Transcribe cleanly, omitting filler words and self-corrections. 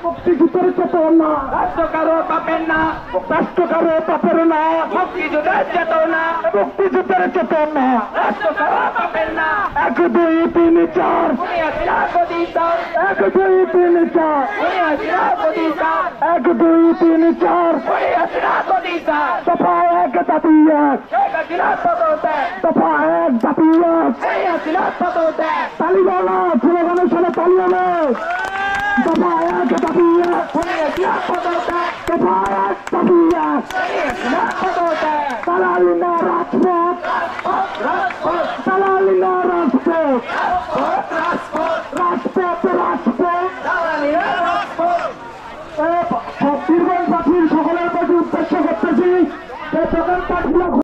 মুক্তিযুদ্ধের চেতনা রাষ্ট্র কারো পাপের না, রাষ্ট্র কারো পাপের না, মুক্তিযুদ্ধের চেতনা, মুক্তিযুদ্ধের চেতনা রাষ্ট্র কারো পাপের না। 1 2 3 4 1 2 3 4 1 2 3 4 দফা 1 দাবি 1 দফা 1 দাবি 1 তালিবান স্লোগানের সাথে তালিবান দফা 1 দাবি 1 দফা 1 দাবি 1 তালালিনা রাজপথ তালালিনা রাজপথ রাজপথ রাজপথ বীরগঞ্জ বাসীর সকলের প্রতি উদ্দেশ্য করতেছি